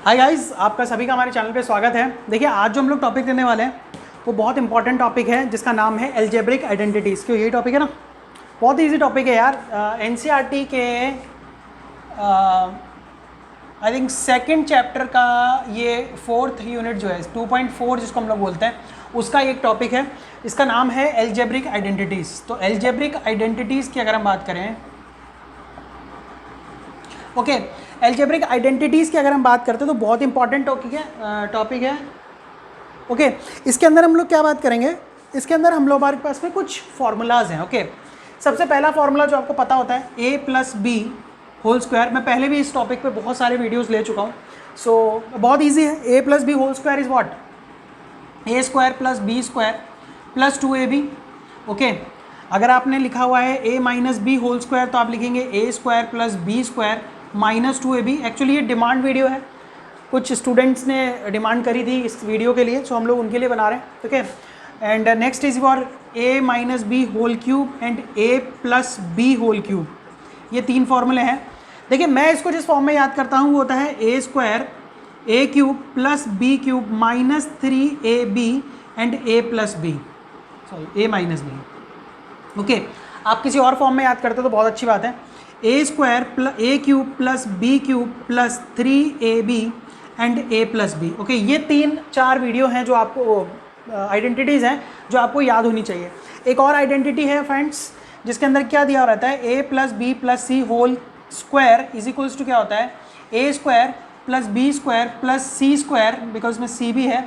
Hi guys, आपका सभी का हमारे चैनल पे स्वागत है। देखिए, आज जो हम लोग टॉपिक देने वाले हैं वो बहुत इंपॉर्टेंट टॉपिक है जिसका नाम है एल्जेब्रिक आइडेंटिटीज़। क्यों यही टॉपिक है ना, बहुत इजी टॉपिक है यार। एनसीईआरटी के आई थिंक सेकंड चैप्टर का ये फोर्थ यूनिट जो है 2.4 जिसको हम लोग बोलते हैं, उसका एक टॉपिक है। इसका नाम है एल्जेब्रिक आइडेंटिटीज़। तो एल्जेब्रिक आइडेंटिटीज़ की अगर हम बात करें, ओके, एल्जेब्रिक आइडेंटिटीज़ की अगर हम बात करते हैं तो बहुत इंपॉर्टेंट टॉपिक है। ओके, इसके अंदर हम लोग क्या बात करेंगे, इसके अंदर हम लोग हमारे पास में कुछ फार्मूलाज हैं। ओके, सबसे पहला फार्मूला जो आपको पता होता है a plus B whole square. मैं पहले भी इस टॉपिक पे बहुत सारे वीडियोस ले चुका हूँ, सो बहुत इजी है। a plus B whole square is what, a square plus B square plus 2ab। Okay, अगर आपने लिखा हुआ है a minus B whole square तो आप लिखेंगे a square plus B square minus 2ab। Actually ये डिमांड वीडियो है, कुछ स्टूडेंट्स ने डिमांड करी थी इस वीडियो के लिए, सो हम लोग उनके लिए बना रहे हैं। ठीक है, and next is for a minus B whole cube and a plus B whole cube. ये तीन फॉर्मूले हैं। देखिए, मैं इसको जिस फॉर्म में याद करता हूँ वो होता है a square a cube plus b cube minus 3ab and a plus b, sorry a minus b. Okay, आप किसी और फॉर्म में याद करते हो तो बहुत अच्छी बात है। a square plus a cube plus b cube plus 3ab and a plus b. Okay, ये तीन चार वीडियो हैं जो आपको आइडेंटिटीज़ हैं जो आपको याद होनी चाहिए। एक और आइडेंटिटी है फ्रेंड्स जिसके अंदर क्या दिया रहता है, a plus B plus C whole square is equals to क्या होता है, a square plus B square plus C square, because में सी भी है,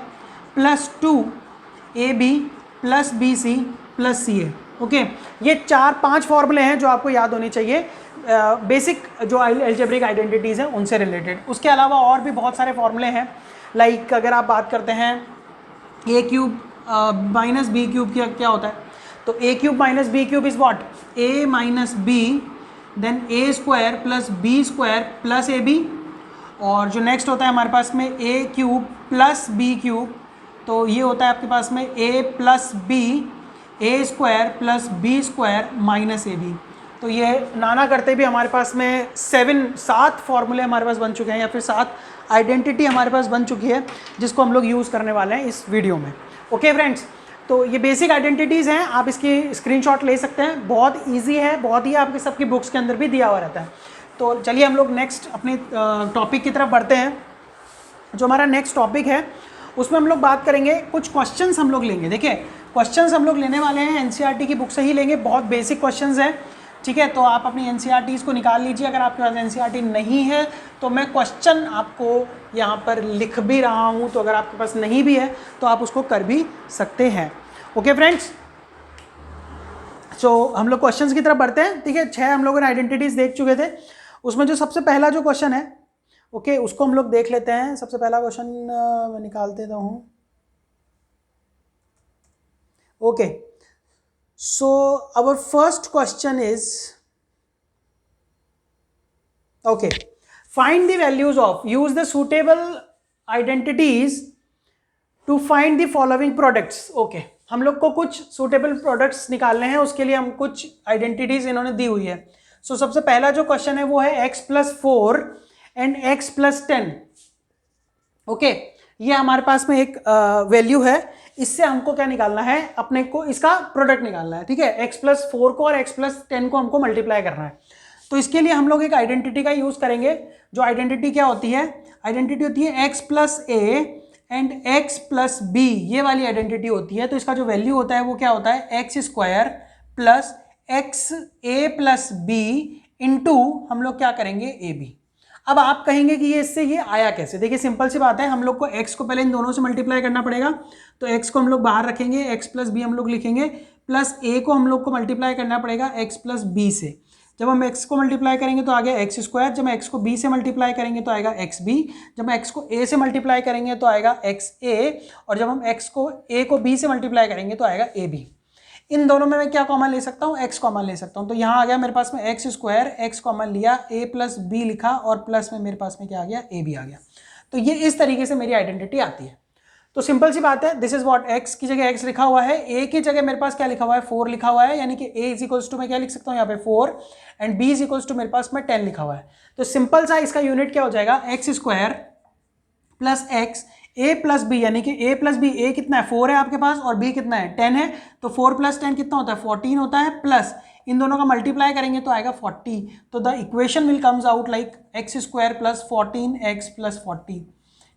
plus 2ab plus B C plus C A. Okay, ये चार पांच फॉर्मूले हैं जो आपको याद होने चाहिए, बेसिक जो एल्जेब्रिक आइडेंटिटीज़ हैं उनसे रिलेटेड। उसके अलावा और भी बहुत सारे फॉर्मूले हैं, लाइक अगर आप बात करते हैं a cube minus b cube क्या होता है, तो a cube minus b cube is what, a minus b then a square plus B square plus ab। और जो नेक्स्ट होता है हमारे पास में a cube plus b cube, तो ये होता है आपके पास में a plus b a square plus B square minus ab। तो ये नाना करते भी हमारे पास में सात फॉर्मूले हमारे पास बन चुके हैं, या फिर 7 आइडेंटिटी हमारे पास बन चुकी है जिसको हम लोग यूज़ करने वाले हैं इस वीडियो में। ओके फ्रेंड्स, तो ये बेसिक आइडेंटिटीज़ हैं, आप इसकी स्क्रीनशॉट ले सकते हैं, बहुत इजी है, बहुत ही आपके सबकी बुक्स के अंदर भी दिया हुआ रहता है। तो चलिए हम लोग नेक्स्ट अपने टॉपिक की तरफ बढ़ते हैं। जो हमारा नेक्स्ट टॉपिक है उसमें हम लोग बात करेंगे, कुछ क्वेश्चंस हम लोग लेंगे। देखिए, क्वेश्चंस हम लोग लेने वाले हैं एनसीईआरटी की बुक से ही लेंगे, बहुत बेसिक क्वेश्चंस हैं। ठीक है, तो आप अपनी एनसीईआरटीज़ को निकाल लीजिए। अगर आपके पास एनसीईआरटी नहीं है तो मैं क्वेश्चन आपको यहाँ पर लिख भी रहा हूँ, तो अगर आपके पास नहीं भी है तो आप उसको कर भी सकते हैं। ओके फ्रेंड्स, सो हम लोग क्वेश्चंस की तरफ बढ़ते हैं। ठीक है, 6 हम लोगों ने आइडेंटिटीज़ देख चुके थे, उसमें जो सबसे पहला जो क्वेश्चन है, ओके, उसको हम लोग देख लेते हैं। सबसे पहला क्वेश्चन मैं निकाल देता हूँ। Okay, so our first question is, okay, find the values of, use the suitable identities to find the following products। okay, हम लोग को कुछ suitable products निकालने हैं, उसके लिए हम कुछ आइडेंटिटीज इन्होंने दी हुई है। सो सबसे पहला जो क्वेश्चन है वो है x plus 4 and x plus 10। Okay, ये हमारे पास में एक वैल्यू है, इससे हमको क्या निकालना है, अपने को इसका प्रोडक्ट निकालना है। ठीक है, x प्लस 4 को और x प्लस 10 को हमको मल्टीप्लाई करना है। तो इसके लिए हम लोग एक आइडेंटिटी का यूज़ करेंगे। जो आइडेंटिटी क्या होती है, आइडेंटिटी होती है x plus a and x plus b, ये वाली आइडेंटिटी होती है। तो इसका जो वैल्यू होता है वो क्या होता है, एक्स स्क्वायर प्लस एक्स ए प्लस बी इंटू हम लोग क्या करेंगे, ए बी। अब आप कहेंगे कि ये इससे ये आया कैसे। देखिए, सिंपल सी बात है, हम लोग को x को पहले इन दोनों से मल्टीप्लाई करना पड़ेगा, तो x को हम लोग बाहर रखेंगे, x प्लस बी हम लोग लिखेंगे, प्लस a को हम लोग को मल्टीप्लाई करना पड़ेगा x प्लस बी से। जब हम x को मल्टीप्लाई करेंगे तो आ गया एक्स स्क्वायर, जब x को b से मल्टीप्लाई करेंगे तो आएगा एक्स बी, जब x को a से मल्टीप्लाई करेंगे तो आएगा एक्स ए, और जब हम x को a को b से मल्टीप्लाई करेंगे तो आएगा ए बी। इन दोनों में मैं क्या कॉमन ले सकता हूँ, x कॉमन ले सकता हूँ। तो यहाँ आ गया मेरे पास में एक्स स्क्वायर, x कॉमन लिया, a प्लस बी लिखा, और प्लस में मेरे पास में क्या आ गया, a भी आ गया। तो ये इस तरीके से मेरी आइडेंटिटी आती है। तो सिंपल सी बात है, दिस इज व्हाट, x की जगह x लिखा हुआ है, a की जगह मेरे पास क्या लिखा हुआ है, 4 लिखा हुआ है, यानी कि a इज इक्वल्स टू मैं क्या लिख सकता हूँ यहाँ पे 4 and b is equals to मेरे पास में 10 लिखा हुआ है। तो सिंपल सा इसका यूनिट क्या हो जाएगा, एक्स स्क्वायर प्लस एक्स, ए प्लस बी, यानी कि ए प्लस बी, ए कितना है 4 है आपके पास और बी कितना है 10 है, तो 4 + 10 कितना होता है 14 होता है, प्लस इन दोनों का मल्टीप्लाई करेंगे तो आएगा 40, तो the equation will comes out like x² + 14x + 40।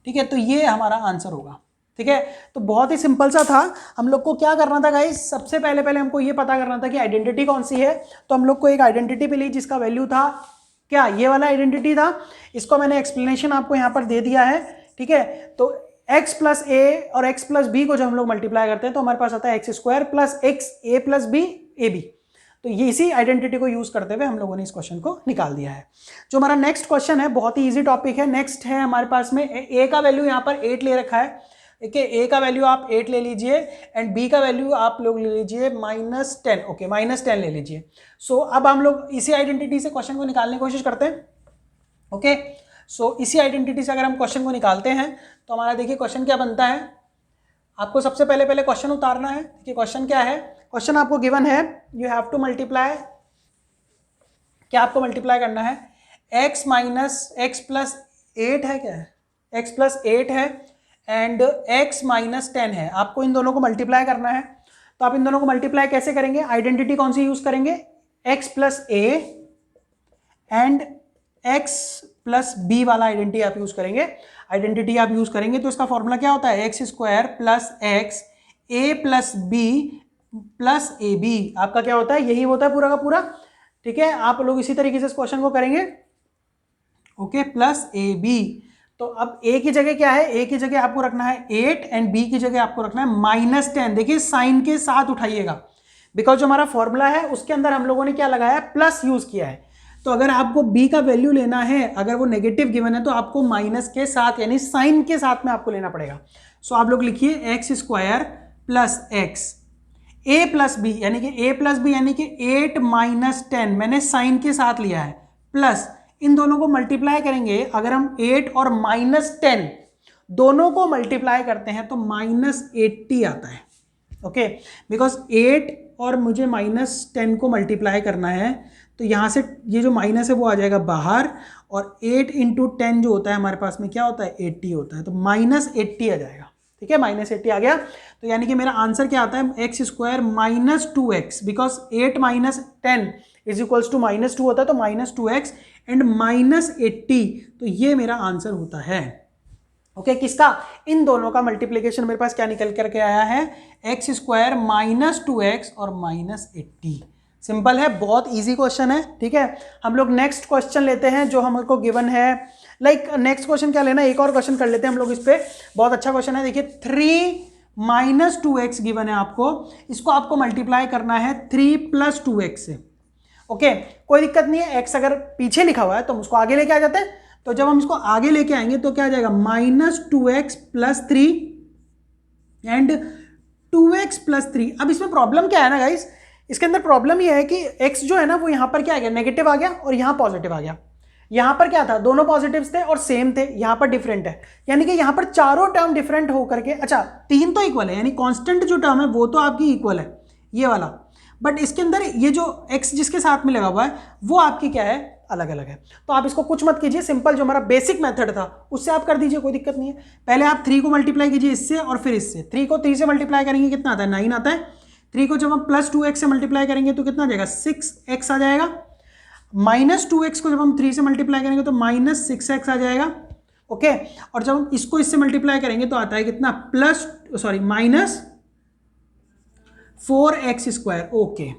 ठीक है, तो ये हमारा आंसर होगा। ठीक है, तो बहुत ही सिंपल सा था। हम लोग को क्या करना था गाइस, सबसे पहले हमको ये पता करना था कि आइडेंटिटी कौन सी है। तो हम लोग को एक आइडेंटिटी मिली जिसका वैल्यू था क्या, ये वाला आइडेंटिटी था। इसको मैंने एक्सप्लेनेशन आपको यहाँ पर दे दिया है। ठीक है, तो x + a और x + b को जब हम लोग मल्टीप्लाई करते हैं तो हमारे पास आता है x² + x a + b ab। तो ये इसी आइडेंटिटी को यूज करते हुए हम लोगों ने इस क्वेश्चन को निकाल दिया है। जो हमारा नेक्स्ट क्वेश्चन है, बहुत ही इजी टॉपिक है। नेक्स्ट है हमारे पास में a का वैल्यू यहाँ पर 8 ले रखा है। ठीक है, a का वैल्यू आप 8 ले लीजिए एंड b का वैल्यू आप लोग ले लीजिए -10। ओके, -10 ले लीजिए। सो अब हम लोग इसी आइडेंटिटी से क्वेश्चन को निकालने की कोशिश करते हैं। ओके, सो इसी आइडेंटिटी से अगर हम क्वेश्चन को निकालते हैं तो हमारा देखिए क्वेश्चन क्या बनता है। आपको सबसे पहले क्वेश्चन उतारना है। देखिए क्वेश्चन क्या है, क्वेश्चन आपको गिवन है, यू हैव टू मल्टीप्लाई, क्या आपको मल्टीप्लाई करना है, x - x + 8 है, क्या है x + 8 है एंड x - 10 है। आपको इन दोनों को मल्टीप्लाई करना है। तो आप इन दोनों को मल्टीप्लाई कैसे करेंगे, आइडेंटिटी कौन सी यूज करेंगे, x + a and x + b वाला आइडेंटिटी आप यूज करेंगे। आइडेंटिटी आप यूज करेंगे तो इसका फॉर्मूला क्या होता है, x² + x a + b + ab। आपका क्या होता है, यही होता है पूरा का पूरा। ठीक है, आप लोग इसी तरीके से इस क्वेश्चन को करेंगे। Okay, + ab। तो अब a की जगह क्या है, a की जगह आपको रखना है 8 एंड b की जगह आपको रखना है -10। देखिए साइन के साथ उठाइएगा, बिकॉज जो हमारा फॉर्मूला है उसके अंदर हम लोगों ने क्या लगाया, प्लस यूज किया है। तो अगर आपको b का वैल्यू लेना है, अगर वो नेगेटिव गिवन है तो आपको माइनस के साथ यानी साइन के साथ में आपको लेना पड़ेगा। सो आप लोग लिखिए x² + x a + b, यानी कि a + b यानी कि 8 - 10 मैंने साइन के साथ लिया है, प्लस इन दोनों को मल्टीप्लाई करेंगे। अगर हम 8 और -10 दोनों को मल्टीप्लाई करते हैं तो -80 आता है। ओके, बिकॉज 8 और मुझे -10 को मल्टीप्लाई करना है, तो यहाँ से ये जो माइनस है वो आ जाएगा बाहर, और 8 × 10 जो होता है हमारे पास में क्या होता है, 80 होता है, तो -80 आ जाएगा। ठीक है, -80 आ गया। तो यानी कि मेरा आंसर क्या आता है, x² - 2x, बिकॉज 8 - 10 = -2 होता है, तो -2x एंड -80, तो ये मेरा आंसर होता है। ओके, किसका, इन दोनों का मल्टीप्लिकेशन मेरे पास क्या निकल करके आया है, x² - 2x और -80। सिंपल है, बहुत इजी क्वेश्चन है। ठीक है, हम लोग नेक्स्ट क्वेश्चन लेते हैं जो हमको गिवन है। नेक्स्ट क्वेश्चन क्या लेना है, एक और क्वेश्चन कर लेते हैं हम लोग इस पे, बहुत अच्छा क्वेश्चन है। देखिए 3 - 2x गिवन है आपको, इसको आपको मल्टीप्लाई करना है 3 + 2x से। ओके, कोई दिक्कत नहीं है, x अगर पीछे लिखा हुआ है तो हम उसको आगे लेके आ जाते हैं। तो जब हम इसको आगे लेके आएंगे तो क्या आ जाएगा, -2x + 3 एंड 2x + 3। अब इसमें प्रॉब्लम क्या है ना गाइस, इसके अंदर प्रॉब्लम ये है कि x जो है ना वो यहाँ पर क्या आ गया, नेगेटिव आ गया और यहाँ पॉजिटिव आ गया। यहाँ पर क्या था, दोनों पॉजिटिव्स थे और सेम थे, यहाँ पर डिफरेंट है, यानी कि यहाँ पर चारों टर्म डिफरेंट होकर के, अच्छा 3 तो इक्वल है, यानी कांस्टेंट जो टर्म है वो तो आपकी इक्वल है, ये वाला, बट इसके अंदर ये जो x जिसके साथ में लगा हुआ है वो आपकी क्या है, अलग अलग है। तो आप इसको कुछ मत कीजिए, सिंपल जो हमारा बेसिक मेथड था उससे आप कर दीजिए, कोई दिक्कत नहीं है। पहले आप 3 को मल्टीप्लाई कीजिए इससे और फिर इससे। 3 को 3 से मल्टीप्लाई करेंगे कितना आता है, 9 आता है। 3 को जब हम +2x से मल्टीप्लाई करेंगे तो कितना आ जाएगा, 6x आ जाएगा। -2x को जब हम 3 से मल्टीप्लाई करेंगे तो -6x आ जाएगा। ओके, और जब हम इसको इससे मल्टीप्लाई करेंगे तो आता है कितना, -4x²। ओके,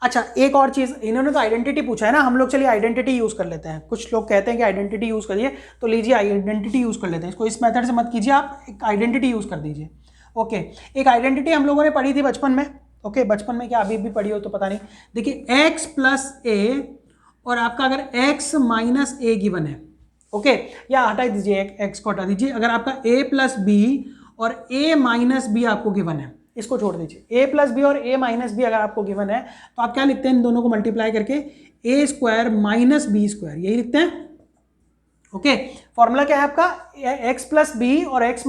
अच्छा एक और चीज़, इन्होंने तो आइडेंटिटी पूछा है ना, हम लोग चलिए आइडेंटिटी यूज़ कर लेते हैं। कुछ लोग कहते हैं कि आइडेंटिटी यूज़ करिए, तो लीजिए आइडेंटिटी यूज़ कर लेते हैं। इसको इस मेथड से मत कीजिए, आप एक आइडेंटिटी यूज़ कर दीजिए। ओके, एक आइडेंटिटी हम लोगों ने पढ़ी थी बचपन में। ओके, बचपन में क्या अभी भी पढ़ी हो तो पता नहीं। देखिए x + a और आपका अगर x - a गिवन है, ओके, या हटा दीजिए, x को हटा दीजिए। अगर आपका a + b और a - b आपको गिवन है, इसको छोड़ दीजिए, a + b और a - b अगर आपको गिवन है तो आप क्या लिखते हैं, इन दोनों को मल्टीप्लाई करके a² - b², यही लिखते हैं। ओके, फॉर्मूला क्या है आपका, x + b और a +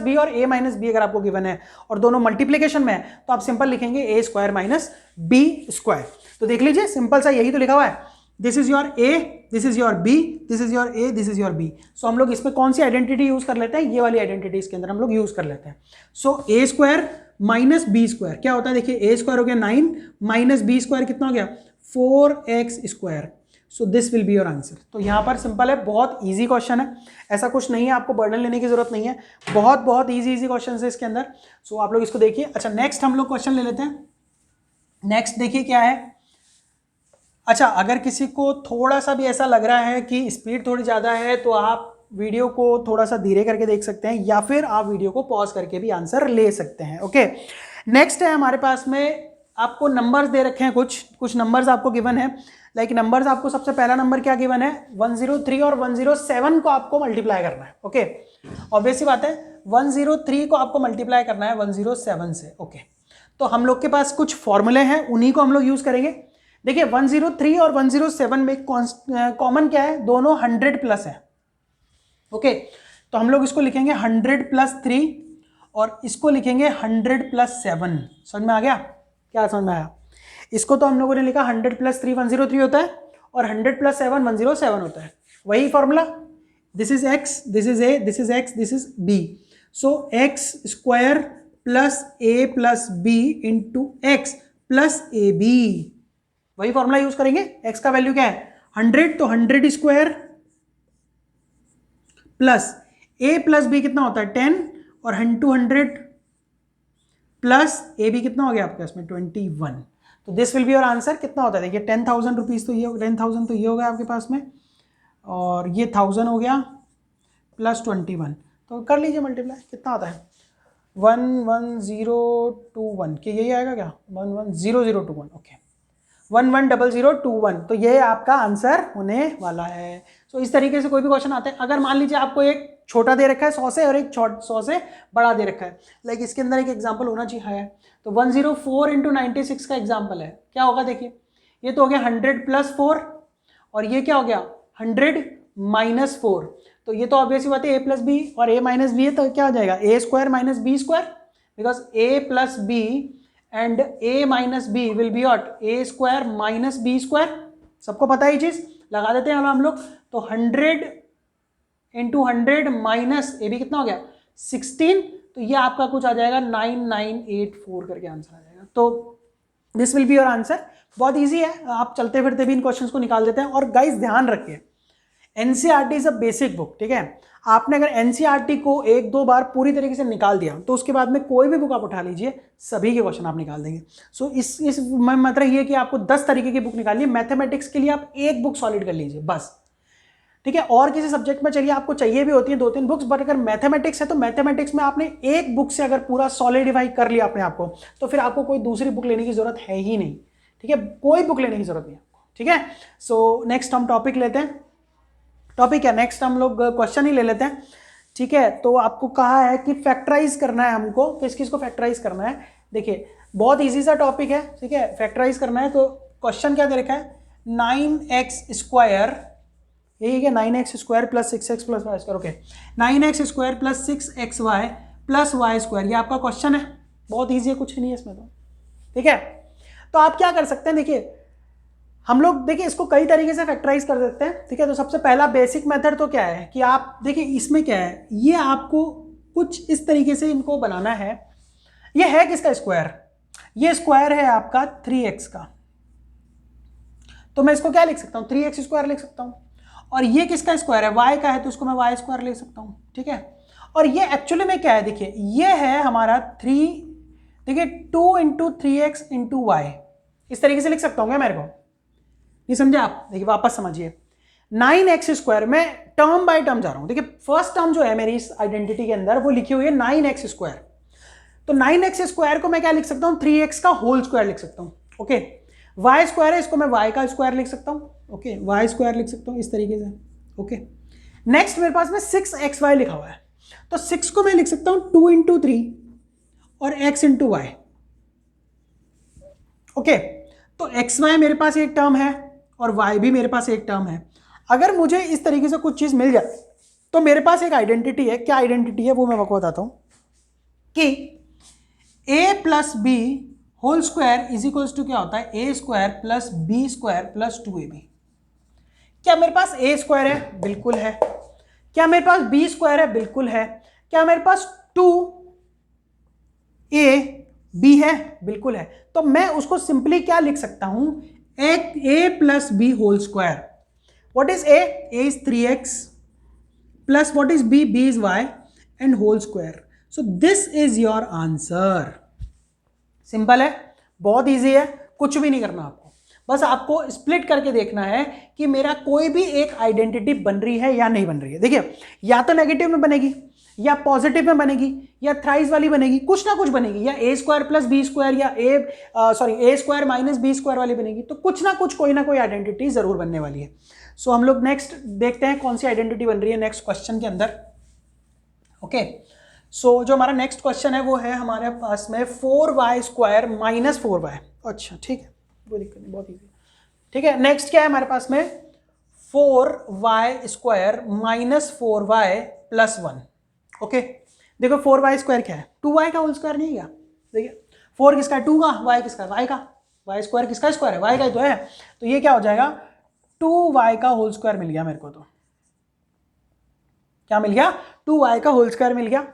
b और a - b अगर आपको गिवन है और दोनों मल्टीप्लिकेशन में है तो आप सिंपल लिखेंगे a² - b²। तो देख लीजिए, सिंपल सा यही तो लिखा हुआ है, this is your a, this is your B, this is your A, this is your B. So हम लोग इसमें कौन सी आइडेंटिटी यूज कर लेते हैं, ये वाली आइडेंटिटी इसके अंदर हम लोग यूज कर लेते हैं। सो ए स्क्वायर माइनस बी स्क्वायर क्या होता है, देखिए ए स्क्वायर हो गया 9 माइनस बी स्क्वायर कितना हो गया 4x square. So this will be your answer. तो यहाँ पर सिंपल है, बहुत ईजी क्वेश्चन है, ऐसा कुछ नहीं है, आपको बर्डन लेने की जरूरत नहीं है, बहुत बहुत ईजी क्वेश्चन है इसके अंदर। सो आप लोग इसको देखिए। अच्छा नेक्स्ट हम लोग क्वेश्चन ले लेते हैं। नेक्स्ट देखिए क्या है। अच्छा अगर किसी को थोड़ा सा भी ऐसा लग रहा है कि स्पीड थोड़ी ज़्यादा है तो आप वीडियो को थोड़ा सा धीरे करके देख सकते हैं, या फिर आप वीडियो को पॉज करके भी आंसर ले सकते हैं। ओके नेक्स्ट है हमारे पास में, आपको नंबर्स दे रखे हैं, कुछ नंबर्स आपको गिवन है। लाइक नंबर्स आपको सबसे पहला नंबर क्या गिवन है 103 और 107 को आपको मल्टीप्लाई करना है। ओके ऑब्वियस सी बात है 103 को आपको मल्टीप्लाई करना है 107 से। ओके तो हम लोग के पास कुछ फॉर्मूले हैं, उन्हीं को हम लोग यूज करेंगे। देखिए 103 और 107 में कॉमन क्या है, दोनों 100 प्लस है। ओके तो हम लोग इसको लिखेंगे 100 प्लस 3 और इसको लिखेंगे 100 प्लस 7। समझ में आ गया, क्या समझ में आया? इसको तो हम लोगों ने लिखा 100 प्लस 3 103 होता है और 100 प्लस 7 107 होता है, वही formula. This is x, this is a, this is x, this is b. So x square plus a plus b into x plus a b, वही फॉर्मूला यूज करेंगे। एक्स का वैल्यू क्या है 100, तो 100 square plus a plus b कितना होता है 10 और 200 प्लस ए बी कितना हो गया आपके पास में 21। तो this will be your answer. कितना होता है देखिए 10,000 रुपीज़, तो ये 10,000 तो ये हो गया आपके पास में, और ये 1000 हो गया प्लस 21, तो कर लीजिए मल्टीप्लाई, कितना आता है 11021 के, यही आएगा क्या 110021। ओके 110021, तो ये आपका आंसर होने वाला है। सो इस तरीके से कोई भी क्वेश्चन आता है, अगर मान लीजिए आपको एक छोटा दे रखा है 100 से और एक 100 से बड़ा दे रखा है, लाइक इसके अंदर एक एग्जांपल होना चाहिए है, तो 104 इंटू 96 का एग्जांपल है, क्या होगा देखिए, ये तो हो गया 100 प्लस 4 और ये क्या हो गया 100 माइनस 4, तो ये तो ऑब्वियसली बात है ए प्लस बी और ए माइनस बी है, तो क्या हो जाएगा A square minus B square, because A plus B and A minus B will be what A square minus B square. सबको पता है ये चीज, लगा देते हैं हम लोग। तो 100 इंटू 100 माइनस ए बी कितना हो गया 16, तो ये आपका कुछ आ जाएगा 9984 करके आंसर आ जाएगा। तो this will be your answer. बहुत इजी है, आप चलते फिरते भी इन क्वेश्चंस को निकाल देते हैं। और गाइस ध्यान रखिए NCERT is a basic book, ठीक है। आपने अगर एनसीईआरटी को एक दो बार पूरी तरीके से निकाल दिया तो उसके बाद में कोई भी बुक आप उठा लीजिए, सभी के क्वेश्चन आप निकाल देंगे। सो इस मतलब ये कि आपको 10 तरीके की बुक निकालनी है। मैथमेटिक्स के लिए आप एक बुक सॉलिड कर लीजिए बस, ठीक है। और किसी सब्जेक्ट में चलिए आपको चाहिए भी होती है 2-3 बुक्स, बट अगर मैथमेटिक्स है तो मैथमेटिक्स में आपने एक बुक से अगर पूरा सॉलिडिफाई कर लिया अपने आप को, तो फिर आपको कोई दूसरी बुक लेने की जरूरत है ही नहीं, ठीक है। कोई बुक लेने की जरूरत नहीं आपको, ठीक है। सो नेक्स्ट हम टॉपिक लेते हैं। टॉपिक है नेक्स्ट, हम लोग क्वेश्चन ही ले लेते हैं, ठीक है। तो आपको कहा है कि फैक्टराइज करना है हमको, किस किस को फैक्टराइज करना है। देखिए बहुत इजी सा टॉपिक है, ठीक है। फैक्टराइज करना है तो क्वेश्चन क्या दे रखा है 9x स्क्वायर, यही है 9x square plus 6x plus y square. Okay 9x square plus 6xy plus y square, ये आपका क्वेश्चन है। बहुत ईजी है, कुछ नहीं है इसमें तो, ठीक है। तो आप क्या कर सकते हैं, देखिए हम लोग देखिए इसको कई तरीके से फैक्टराइज कर सकते हैं, ठीक है। तो सबसे पहला बेसिक मेथड तो क्या है कि आप देखिए इसमें क्या है, ये आपको कुछ इस तरीके से इनको बनाना है। ये है किसका स्क्वायर, ये स्क्वायर है आपका 3x का, तो मैं इसको क्या लिख सकता हूँ 3x स्क्वायर लिख सकता हूँ। और ये किसका स्क्वायर है, y का है, तो इसको मैं y स्क्वायर ले सकता हूँ, ठीक है। और ये एक्चुअली में क्या है, देखिए ये है हमारा 3, देखिए 2 इंटू 3x इंटू वाई, इस तरीके से लिख सकता हूँ क्या मेरे को, ये समझे आप। देखिए वापस समझिए 9x स्क्वायर, मैं टर्म बाय टर्म जा रहा हूँ। देखिए फर्स्ट टर्म जो है मेरी इस आइडेंटिटी के अंदर वो लिखी हुई है 9x स्क्वायर, तो 9x स्क्वायर को मैं क्या लिख सकता हूँ 3x का होल स्क्वायर लिख सकता हूँ, ओके। y स्क्वायर है, इसको मैं y का स्क्वायर लिख सकता हूँ, ओके y स्क्वायर लिख सकता हूँ इस तरीके से, ओके। नेक्स्ट मेरे पास में 6xy लिखा हुआ है, तो 6 को मैं लिख सकता हूँ 2 इंटू 3 और x इंटू वाई, ओके। तो xy मेरे पास एक टर्म है और y भी मेरे पास एक टर्म है। अगर मुझे इस तरीके से कुछ चीज़ मिल जाए तो मेरे पास एक आइडेंटिटी है। क्या आइडेंटिटी है वो मैं आपको बताता हूँ कि a plus B whole square is equals to क्या होता है a square plus B square plus 2ab। क्या मेरे पास ए स्क्वायर है? बिल्कुल है। क्या मेरे पास बी स्क्वायर है? बिल्कुल है। क्या मेरे पास 2a b है? बिल्कुल है। तो मैं उसको सिंपली क्या लिख सकता हूं, a plus B whole square. What is a? a is 3x plus what is b? b is y and whole square. So this is your answer. Simple है, बहुत इजी है, कुछ भी नहीं करना आपको, बस आपको स्प्लिट करके देखना है कि मेरा कोई भी एक आइडेंटिटी बन रही है या नहीं बन रही है। देखिए, या तो नेगेटिव में बनेगी, या पॉजिटिव में बनेगी, या थ्राइस वाली बनेगी, कुछ ना कुछ बनेगी, या ए स्क्वायर प्लस बी स्क्वायर, या ए स्क्वायर माइनस बी स्क्वायर वाली बनेगी। तो कुछ ना कुछ, कोई ना कोई आइडेंटिटी जरूर बनने वाली है। सो हम लोग नेक्स्ट देखते हैं कौन सी आइडेंटिटी बन रही है नेक्स्ट क्वेश्चन के अंदर। ओके, सो जो हमारा नेक्स्ट क्वेश्चन है वो है हमारे पास में 4y स्क्वायर माइनस 4y। अच्छा ठीक है, कोई दिक्कत नहीं, बहुत इजी। ठीक है, नेक्स्ट क्या है हमारे पास में? 4y square minus 4y plus 1। Okay, देखो 4y स्क्वायर क्या है? 2y का होल स्क्वायर नहीं है क्या? देखिए 4 किसका है? 2 का। y किसका है? y का। y स्क्वायर किसका स्क्वायर है? y का ही तो है। तो ये क्या हो जाएगा? 2y का होल स्क्वायर मिल गया मेरे को। तो क्या मिल गया? 2y का होल स्क्वायर मिल गया,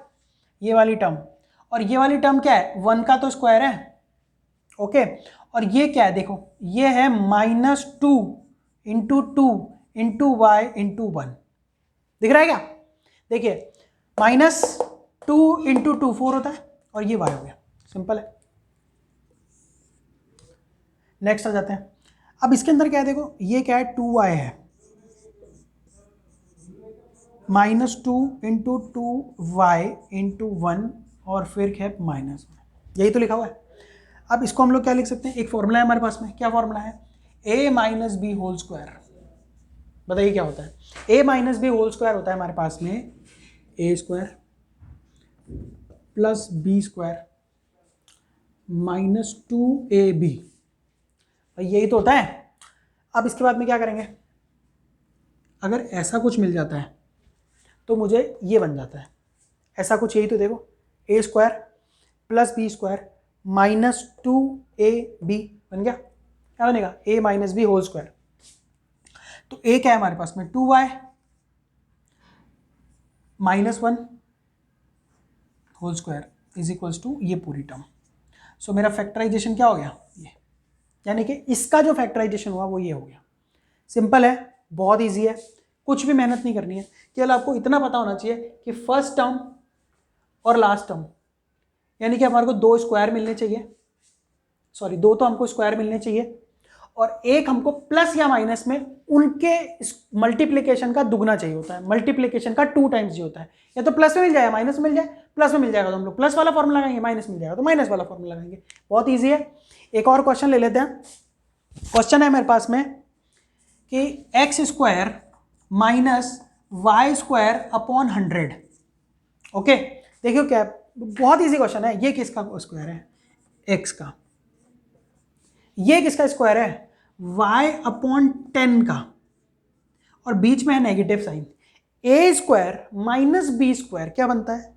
ये वाली टर्म। और ये वाली टर्म क्या है? 1 का तो स्क्वायर है। ओके, और ये क्या है? देखो ये है -2 इंटू 2 इंटू वाई इंटू 1। दिख रहा है क्या? देखिए -2 इंटू 2 4 होता है, और ये y हो गया। सिंपल है। नेक्स्ट आ जाते हैं। अब इसके अंदर क्या है? देखो ये क्या है? 2y है, -2 इंटू 2y इंटू 1, और फिर क्या है? -1। यही तो लिखा हुआ है। अब इसको हम लोग क्या लिख सकते हैं? एक फॉर्मूला है हमारे पास में। क्या फॉर्मूला है? a minus B whole square. बताइए क्या होता है? a minus B whole square होता है हमारे पास में a square plus B square -2ab। यही तो होता है। अब इसके बाद में क्या करेंगे? अगर ऐसा कुछ मिल जाता है तो मुझे ये बन जाता है ऐसा कुछ। यही तो देखो, a square plus B square -2ab बन गया। क्या बनेगा? a minus B whole square. तो a क्या है हमारे पास में? 2y -1 whole square is equals to ये पूरी टर्म। सो मेरा फैक्टराइजेशन क्या हो गया? ये, यानी कि इसका जो फैक्टराइजेशन हुआ वो ये हो गया। सिंपल है, बहुत इजी है, कुछ भी मेहनत नहीं करनी है। केवल आपको इतना पता होना चाहिए कि फर्स्ट टर्म और लास्ट टर्म, यानी कि हमारे को 2 स्क्वायर मिलने चाहिए, सॉरी 2 तो हमको स्क्वायर मिलने चाहिए, और एक हमको प्लस या माइनस में उनके मल्टीप्लिकेशन का दुगना चाहिए होता है। मल्टीप्लिकेशन का 2 टाइम्स ही होता है। या तो प्लस में मिल जाए, माइनस में मिल जाए। प्लस में मिल जाएगा तो हम लोग प्लस वाला फॉर्मूला लगाएंगे, माइनस मिल जाएगा तो माइनस वाला फॉर्मूला लगाएंगे। बहुत ईजी है। एक और क्वेश्चन ले लेते हैं। क्वेश्चन है मेरे पास में कि x square minus y square upon 100। Okay, देखियो क्या, बहुत ईजी क्वेश्चन है। ये किसका स्क्वायर है? एक्स का। ये किसका स्क्वायर है? y अपॉन 10 का, और बीच में है negative sign. a square minus B square क्या बनता है?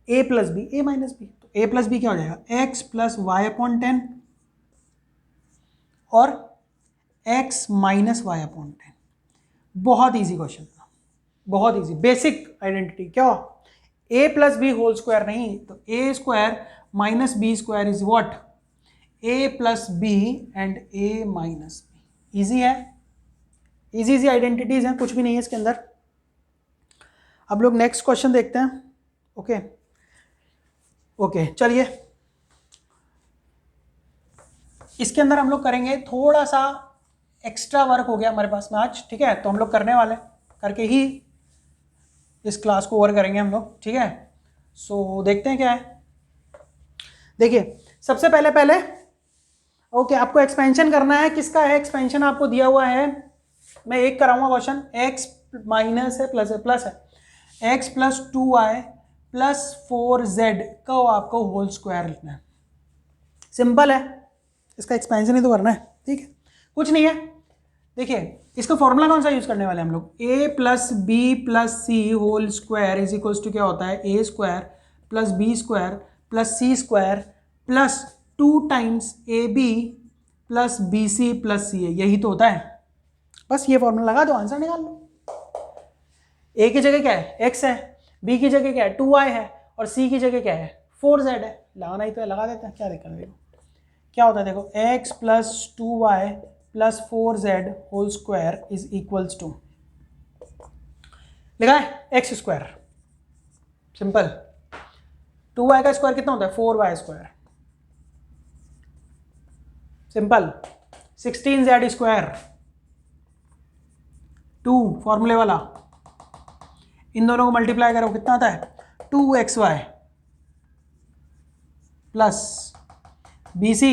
a plus b, a minus b. तो a प्लस बी क्या हो जाएगा? x प्लस वाई अपॉन 10, और x माइनस वाई अपॉन 10। बहुत ईजी क्वेश्चन था, बहुत ईजी, बेसिक आइडेंटिटी। क्या? a plus B whole square नहीं, तो a square minus B square is what? a plus B and a minus b. Easy है, easy easy identities हैं, कुछ भी नहीं है इसके अंदर। अब लोग नेक्स्ट क्वेश्चन देखते हैं। ओके ओके, चलिए इसके अंदर हम लोग करेंगे थोड़ा सा एक्स्ट्रा वर्क हो गया हमारे पास में आज। ठीक है, तो हम लोग करने वाले करके ही इस क्लास को ओवर करेंगे हम लोग। ठीक है, सो देखते हैं क्या है। देखिए सबसे पहले ओके, आपको एक्सपेंशन करना है। किसका है एक्सपेंशन? आपको दिया हुआ है, मैं एक कराऊंगा क्वेश्चन। x माइनस है प्लस है, प्लस है x plus 2y plus 4z का आपको होल स्क्वायर लिखना है। सिंपल है, इसका एक्सपेंशन ही तो करना है। ठीक है, कुछ नहीं है। देखिए इसका फॉर्मूला कौन सा यूज करने वाले हैं हम लोग? a plus B plus C whole square is equals to क्या होता है? a square plus B square plus C square plus 2 times ab plus bc plus C है। यही तो होता है। बस ये फॉर्मूला लगा दो, आंसर निकाल लो। ए की जगह क्या है, x है, b की जगह क्या है, 2y है, और c की जगह क्या है, 4z है। लगाना ही तो है, लगा देते हैं, क्या दिक्कत है। देखो क्या होता है, देखो x plus 2y plus 4z whole square is equals to, लिखा है एक्स स्क्वायर, सिंपल। 2y का स्क्वायर कितना होता है, 4y square, simple. 16z square 2 फॉर्मूले वाला, इन दोनों को मल्टीप्लाई करो कितना आता है, 2xy प्लस BC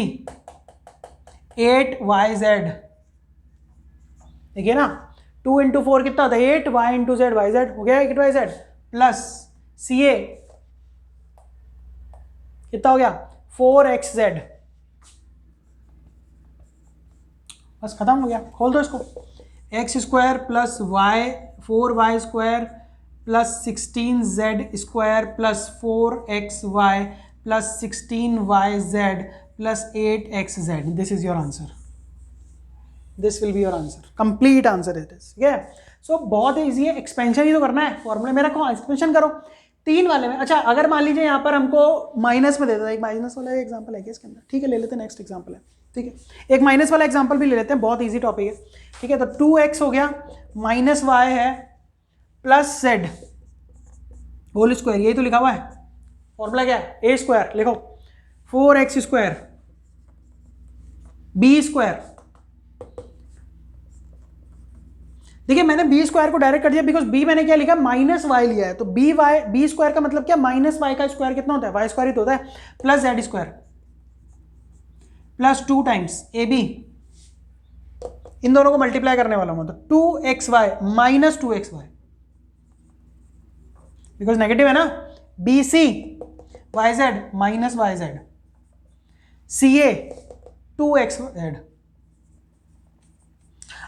8yz, देखिए ना 2 इंटू 4 कितना होता है, 8y इंटू z, yz हो गया 8yz, प्लस CA कितना हो गया, 4xz, बस खत्म हो गया। खोल दो इसको, x square plus y 4y square plus 16z square plus 4xy plus 16yz plus 8xz, this is your answer, this will be your answer, complete answer it is, ठीक है। सो बहुत ईजी है, एक्सपेंशन ही तो करना है, फॉर्मूले में रखो, एक्सपेंशन करो 3 वाले में। अच्छा अगर मान लीजिए यहाँ पर हमको माइनस में दे देता है, एक माइनस वाला एग्जाम्पल है क्या इसके अंदर, ठीक है ले लेते हैं, नेक्स्ट एग्जाम्पल है, ठीक है एक माइनस वाला एग्जाम्पल भी ले लेते हैं, बहुत ईजी टॉपिक है, ठीक है। तो 2x हो गया माइनस वाई है प्लस z होल स्क्वायर, यही तो लिखा हुआ है, फॉर्मूला क्या है, ए स्क्वायर, लिखो 4x स्क्वायर बी स्क्वायर, देखिए मैंने बी स्क्वायर को डायरेक्ट कर दिया बिकॉज बी मैंने क्या लिखा, माइनस वाई लिया है, तो बी स्क्वायर का मतलब क्या, माइनस वाई का स्क्वायर कितना होता है, वाई स्क्वायर ही तो होता है, plus Z square plus 2 times A B, इन दोनों को मल्टीप्लाई करने वाला हूं, तो 2xy minus 2xy, because negative है ना, B C Y Z minus Y Z, C A 2xz।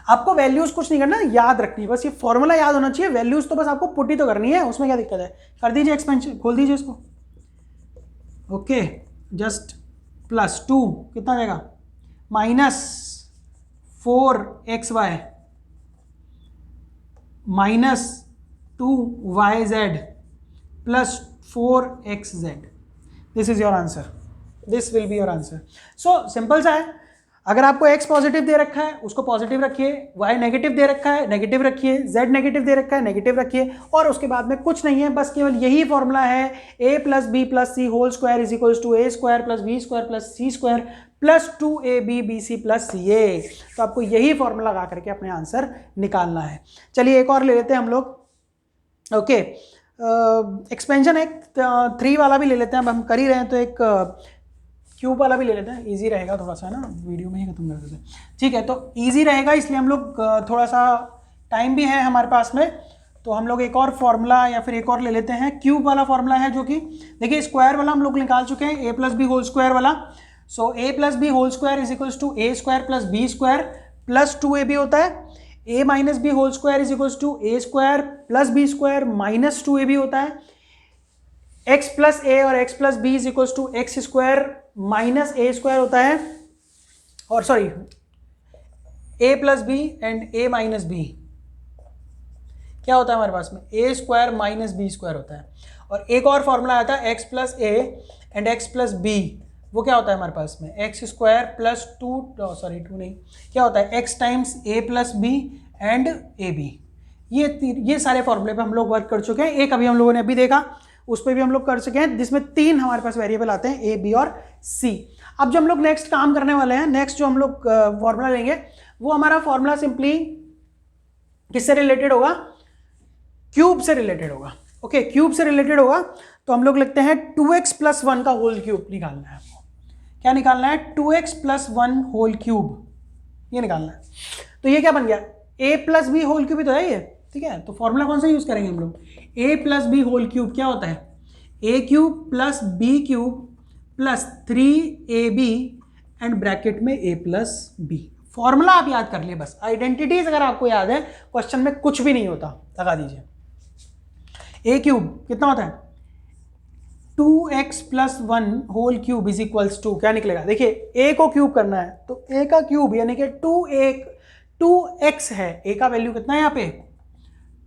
आपको वैल्यूज कुछ नहीं करना, याद रखनी है बस, ये फॉर्मूला याद होना चाहिए, वैल्यूज तो बस आपको पुट ही तो करनी है, उसमें क्या दिक्कत है, कर दीजिए एक्सपेंशन, खोल दीजिए इसको, ओके जस्ट प्लस 2 कितना देगा, minus 4xy minus 2yz plus 4xz, this is your answer, this will be your answer. So simple सा है, अगर आपको x पॉजिटिव दे रखा है उसको पॉजिटिव रखिए, y नेगेटिव दे रखा है नेगेटिव रखिए, z नेगेटिव दे रखा है नेगेटिव रखिए, और उसके बाद में कुछ नहीं है, बस केवल यही फॉर्मूला है, a plus B plus C whole square is equals to A square plus B square plus C square plus 2ab bc plus C A. तो आपको यही फॉर्मूला लगा करके अपने आंसर निकालना है। चलिए एक और ले लेते हैं हम लोग, ओके एक्सपेंशन एक 3 वाला भी ले लेते हैं, अब हम कर ही रहे हैं तो एक क्यूब वाला भी ले लेते हैं, इजी रहेगा थोड़ा सा, है ना, वीडियो में ही खत्म कर देते हैं, ठीक है। तो इजी रहेगा इसलिए हम लोग थोड़ा सा टाइम भी है हमारे पास में, तो हम लोग एक और फॉर्मूला या फिर एक और ले लेते हैं, क्यूब वाला फॉर्मूला है, जो कि देखिए स्क्वायर वाला हम लोग निकाल चुके हैं, A plus B whole square वाला, so A plus B whole square is equals to A square plus B square plus 2ab होता है, A minus B whole square is equals to A square plus B square minus 2ab होता है, x plus A और x plus B is equals to X square minus A square होता है, और sorry a plus B and a minus B क्या होता है हमारे पास में, a square minus B square होता है, और एक और फॉर्मूला आता है x plus a and x plus b, वो क्या होता है हमारे पास में, एक्स स्क्वायर प्लस 2 सॉरी 2 नहीं, क्या होता है x times a plus B and a b. ये सारे फॉर्मूले पे हम लोग वर्क कर चुके हैं, एक अभी हम लोगों ने अभी देखा उस पर भी हम लोग कर चुके हैं, जिसमें 3 हमारे पास वेरिएबल आते हैं, ए बी और सी। अब जो हम लोग नेक्स्ट काम करने वाले हैं, नेक्स्ट जो हम लोग फॉर्मूला लेंगे, वो हमारा फॉर्मूला सिंपली किससे रिलेटेड होगा, क्यूब से रिलेटेड होगा, ओके क्यूब से रिलेटेड होगा। तो हम लोग लिखते हैं 2x प्लस 1 का होल क्यूब निकालना है आपको, क्या निकालना है, 2x प्लस 1 होल क्यूब, ये निकालना है। तो ये क्या बन गया, a plus B whole cube ही तो है ये, ठीक है। तो फॉर्मूला कौन सा यूज करेंगे हम लोग, a plus B whole cube क्या होता है, a cube plus b cube plus 3ab and bracket में a प्लस बी। फॉर्मूला आप याद कर लिए बस, आइडेंटिटीज अगर आपको याद है क्वेश्चन में कुछ भी नहीं होता, लगा दीजिए। a क्यूब कितना होता है, 2x plus 1 whole cube is equals to क्या निकलेगा, देखिए a को क्यूब करना है तो a का क्यूब यानी कि 2x है, a का वैल्यू कितना है यहाँ पे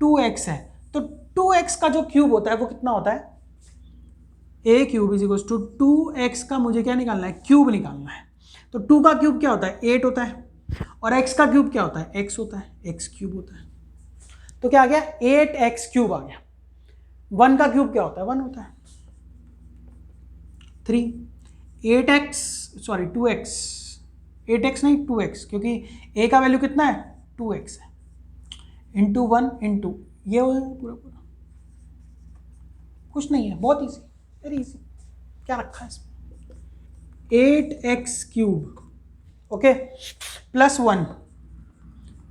2x है, तो 2x का जो क्यूब होता है वो कितना होता है, a cube is equal to 2x का मुझे क्या निकालना है, क्यूब निकालना है। तो 2 का क्यूब क्या होता है 8 होता है, और x का क्यूब क्या होता है x होता है, x क्यूब होता है। तो क्या आ गया 8x क्यूब आ गया। 1 का क्यूब क्या होता है 1 होता है, 3 8x सॉरी 2x 8x नहीं 2x, क्योंकि a का वैल्यू कितना है 2x है, इंटू 1 इंटू ये हो जाएगा पूरा पूरा, कुछ नहीं है, बहुत इजी, वेरी इजी। क्या रखा है इसमें 8x cube, okay, plus 1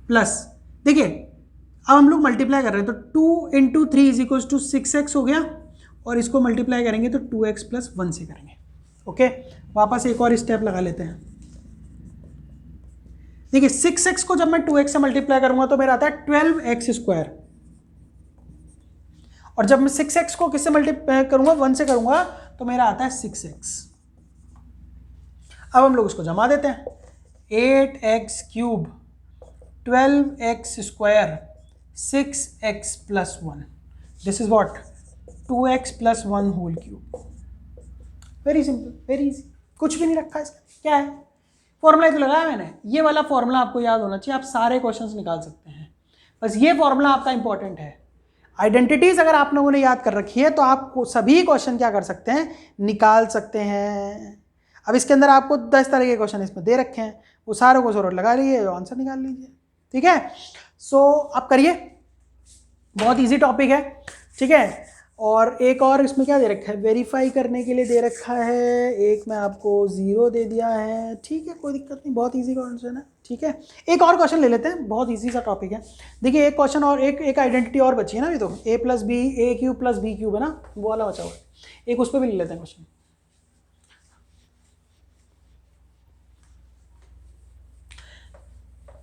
plus, देखिए अब हम लोग मल्टीप्लाई कर रहे हैं, तो 2 into 3 is equal to 6x हो गया, और इसको मल्टीप्लाई करेंगे तो 2x प्लस 1 से करेंगे। ओके, वापस एक और स्टेप लगा लेते हैं। देखिए 6x को जब मैं 2x से मल्टीप्लाई करूंगा तो मेरा आता है 12x स्क्वायर, और जब मैं 6x को किससे मल्टीप्लाई करूंगा 1 से करूंगा तो मेरा आता है 6x। अब हम लोग उसको जमा देते हैं, 8x cube 12x square 6x plus 1, this is what 2x plus 1 whole cube. Very simple, very easy, कुछ भी नहीं रखा इसका। क्या है फॉर्मूला तो लगाया मैंने, ये वाला फॉर्मूला आपको याद होना चाहिए, आप सारे क्वेश्चंस निकाल सकते हैं, बस ये फॉर्मूला आपका इंपॉर्टेंट है। आइडेंटिटीज अगर आप लोगों ने याद कर रखी है तो आप सभी क्वेश्चन क्या कर सकते हैं निकाल सकते हैं। अब इसके अंदर आपको 10 तरह के क्वेश्चन इसमें दे रखे हैं, वो सारों को जरूर लगा लीजिए, आंसर निकाल लीजिए, ठीक है। सो आप करिए, बहुत इजी टॉपिक है, ठीक है। और एक और इसमें क्या दे रखा है, वेरीफाई करने के लिए दे रखा है, एक में आपको 0 दे दिया है, ठीक है, कोई दिक्कत नहीं, बहुत इजी क्वेश्चन है, ठीक है। एक और क्वेश्चन ले लेते हैं, बहुत इजी सा टॉपिक है। देखिए एक क्वेश्चन और एक आइडेंटिटी और बची है ना, अभी तो a plus b a cube plus b cube है ना, वो वाला बचा हुआ है, एक उस पर भी ले लेते हैं क्वेश्चन।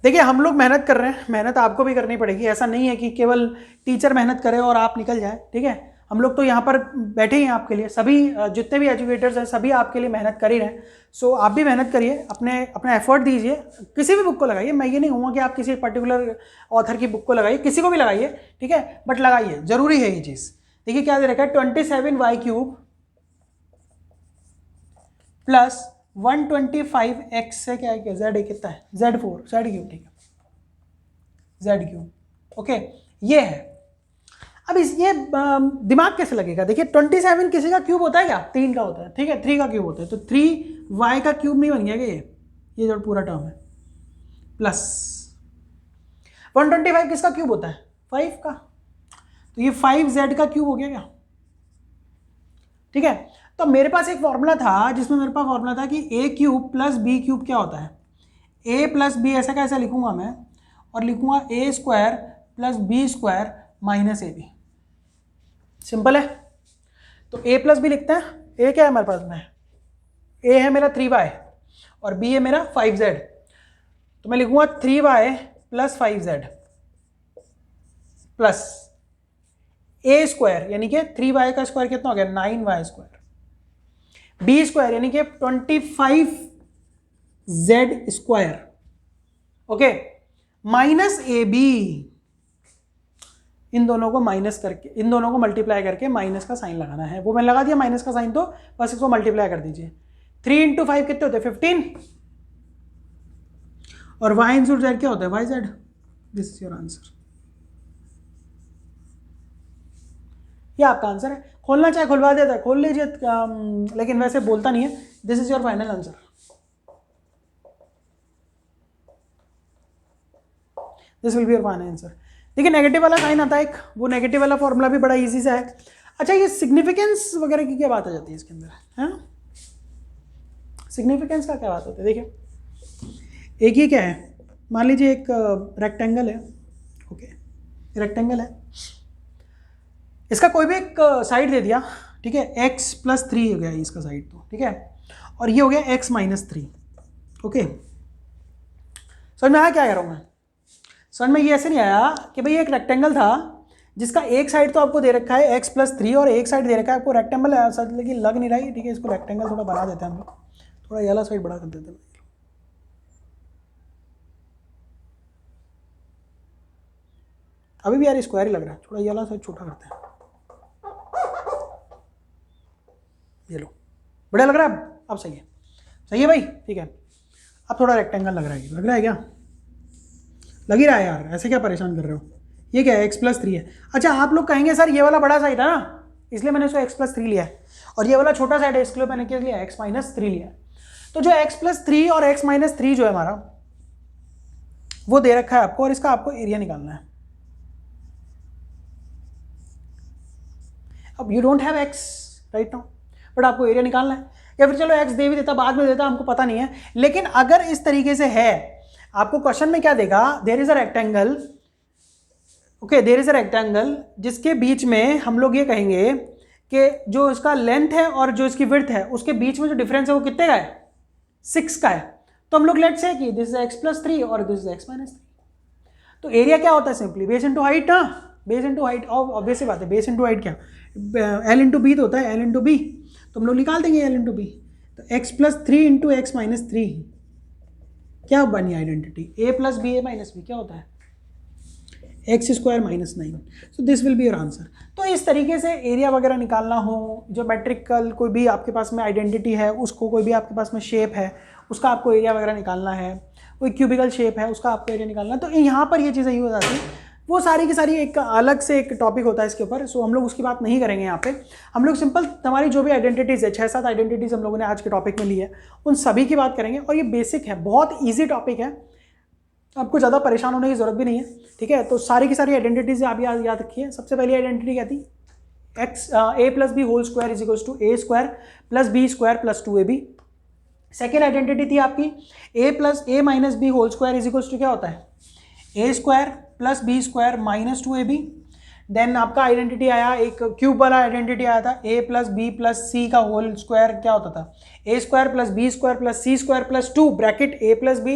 देखिए हम लोग मेहनत कर रहे हैं, मेहनत आपको भी करनी पड़ेगी, ऐसा नहीं है कि केवल टीचर मेहनत करे और आप निकल जाए, ठीक है। हम लोग तो यहाँ पर बैठे ही हैं आपके लिए, सभी जितने भी एजुकेटर्स हैं सभी आपके लिए मेहनत कर ही रहे हैं। सो आप भी मेहनत करिए, अपना एफर्ट दीजिए, किसी भी बुक को लगाइए, मैं ये नहीं कहूँगा कि आप किसी पर्टिकुलर ऑथर की बुक को लगाइए, किसी को भी लगाइए, ठीक है, बट लगाइए, जरूरी है ये चीज़। देखिए क्या दे रखा है 27y क्यूब प्लस 125x से क्या है, z कितना है z4 z क्यूब, ठीक है z क्यूब, ओके ये है। अब ये दिमाग कैसे लगेगा, देखिए 27 किसी का क्यूब होता है क्या, 3 का होता है, ठीक है, 3 का क्यूब होता है, तो 3y का क्यूब नहीं बन गया क्या ये जो पूरा टर्म है, प्लस 125 किसका क्यूब होता है 5 का, तो ये 5z का क्यूब हो गया क्या, ठीक है। तो मेरे पास एक फॉर्मूला था जिसमें मेरे पास फॉर्मूला था कि a cube plus b cube क्या होता है, a प्लस बी, ऐसा कैसे लिखूंगा मैं, और लिखूंगा a square plus B square minus A b, simple है। तो a प्लस बी लिखते हैं, a क्या है हमारे पास में, a है मेरा 3y और b है मेरा 5z, तो मैं लिखूंगा 3y plus 5z plus a square यानी कि 3y का स्क्वायर कितना हो गया 9y स्क्वायर, b स्क्वायर यानी कि 25z स्क्वायर, ओके, माइनस ए बी, इन दोनों को माइनस करके, इन दोनों को मल्टीप्लाई करके माइनस का साइन लगाना है, वो मैंने लगा दिया माइनस का साइन, तो बस इसको मल्टीप्लाई कर दीजिए। 3 इंटू 5 कितने होते हैं 15, और y इंटू z क्या होता है yz, this is your answer, ये आपका आंसर है। खोलना चाहे खुलवा देता है, खोल लीजिए, लेकिन वैसे बोलता नहीं है, this is your final answer, this will be your final answer. देखिए नेगेटिव वाला साइन आता है एक, वो नेगेटिव वाला फॉर्मूला भी बड़ा इजी सा है। अच्छा ये सिग्निफिकेंस वगैरह की क्या बात आ जाती है इसके अंदर, हाँ सिग्निफिकेंस का क्या बात होती है, देखिए एक ही क्या है, मान लीजिए एक रेक्टेंगल है, ओके रेक्टेंगल है, इसका कोई भी एक साइड दे दिया, ठीक है, x प्लस 3 हो गया इसका साइड, तो ठीक है, और ये हो गया x माइनस 3, ओके। समझ में आया क्या कह रहा हूँ मैं, समझ में ये ऐसे नहीं आया कि भाई एक रेक्टेंगल था जिसका एक साइड तो आपको दे रखा है x प्लस 3 और एक साइड दे रखा है आपको रेक्टेंगल है सर, लेकिन लग नहीं रहा है, ठीक है, इसको रेक्टेंगल थोड़ा बना देते हैं हम लोग, थोड़ा ये वाला साइड बड़ा कर देते हैं, अभी भी यार स्क्वायर ही लग रहा है, थोड़ा ये वाला साइज छोटा करते हैं, ये लो, बढ़िया लग रहा है अब सही है, सही है भाई, ठीक है। अब थोड़ा रेक्टेंगल लग रहा है क्या? लग ही रहा है यार, ऐसे क्या परेशान कर रहे हो? ये क्या है, x+3 है। अच्छा आप लोग कहेंगे सर ये वाला बड़ा साइड है ना, इसलिए मैंने इसको x+3 लिया है, और ये वाला छोटा साइड है इसके लिए मैंने क्या लिया, x-3 लिया है। तो जो x+3 और x-3 जो है हमारा वो दे रखा है आपको, और इसका आपको एरिया निकालना है। अब you don't have x right now, but आपको एरिया निकालना है, या फिर चलो x दे भी देता, बाद में देता, हमको पता नहीं है। लेकिन अगर इस तरीके से है, आपको क्वेश्चन में क्या देगा, there is a rectangle, okay, there is a rectangle जिसके बीच में हम लोग ये कहेंगे कि जो इसका लेंथ है और जो इसकी विड्थ है उसके बीच में जो डिफरेंस है वो कितने का है, 6 का है। तो हम लोग लेट्स से कि दिस इज x+3 और दिस इज x-3। तो एरिया क्या होता है, सिंपली बेस इनटू हाइट ना, बेस इनटू हाइट, ऑब्वियस सी बात है, बेस इनटू हाइट क्या, l इंटू बी तो होता है, l इंटू बी, तो हम लोग निकाल देंगे l इंटू बी। तो x+3 इंटू x-3 क्या बनी आइडेंटिटी, a+b a-b क्या होता है, x² -9। So this will be your answer. तो इस तरीके से एरिया वगैरह निकालना हो, जो मैट्रिकल कोई भी आपके पास में आइडेंटिटी है उसको, कोई भी आपके पास में शेप है उसका आपको एरिया वगैरह निकालना है, कोई क्यूबिकल शेप है उसका आपको एरिया निकालना है, तो यहाँ पर ये चीज़ें यूज आती है। वो सारी की सारी एक अलग से एक टॉपिक होता है इसके ऊपर, सो हम लोग उसकी बात नहीं करेंगे यहाँ पे। हम लोग सिंपल हमारी जो भी आइडेंटिटीज़ है, 6-7 आइडेंटिटीज़ हम लोगों ने आज के टॉपिक में ली है, उन सभी की बात करेंगे। और ये बेसिक है, बहुत ईजी टॉपिक है, आपको ज़्यादा परेशान होने की ज़रूरत भी नहीं है, ठीक है। तो सारी की सारी आइडेंटिटीज़ आप याद रखिए। सबसे पहली आइडेंटिटी क्या थी, a+b² = a² + b² + 2ab। Second identity थी आपकी a+a-b² क्या होता है, a² + b² - 2ab। देन आपका आइडेंटिटी आया, एक क्यूब वाला आइडेंटिटी आया था, a + b + c का होल स्क्वायर क्या होता था, a² + b² + c² + 2 bracket a + b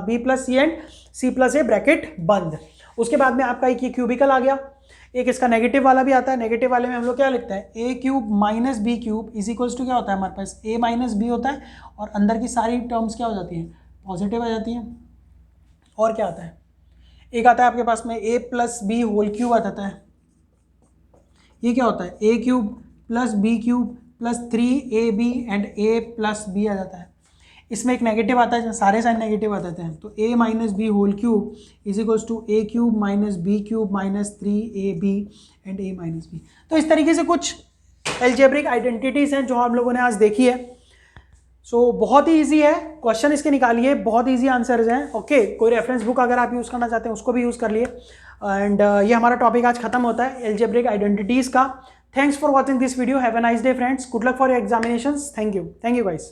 b + c and c + a bracket बंद। उसके बाद में आपका एक ये क्यूबिकल आ गया, एक इसका नेगेटिव वाला भी आता है। नेगेटिव वाले में हम लोग क्या लिखते हैं, a³ - b³ = क्या होता है हमारे पास, a - b होता है, और अंदर की सारी टर्म्स क्या हो जाती हैं, पॉजिटिव आ जाती हैं। और क्या आता है, एक आता है आपके पास में a+b³ आ जाता है, ये क्या होता है, a³ + b³ + 3ab and a + b आ जाता है। इसमें एक नेगेटिव आता है, सारे साइन नेगेटिव आ जाते हैं, तो a - b³ = a³ - b³ - 3ab and a - b। तो इस तरीके से कुछ एल्जेब्रिक आइडेंटिटीज़ हैं जो हम लोगों ने आज देखी है। सो बहुत ही इजी है, क्वेश्चन इसके निकालिए, बहुत इजी आंसर्स हैं, ओके। कोई रेफरेंस बुक अगर आप यूज़ करना चाहते हैं उसको भी यूज़ कर लिए। एंड ये हमारा टॉपिक आज खत्म होता है एल्जेब्रिक आइडेंटिटीज़ का। Thanks for watching this video, have a nice day friends, good luck for your examinations, thank you guys.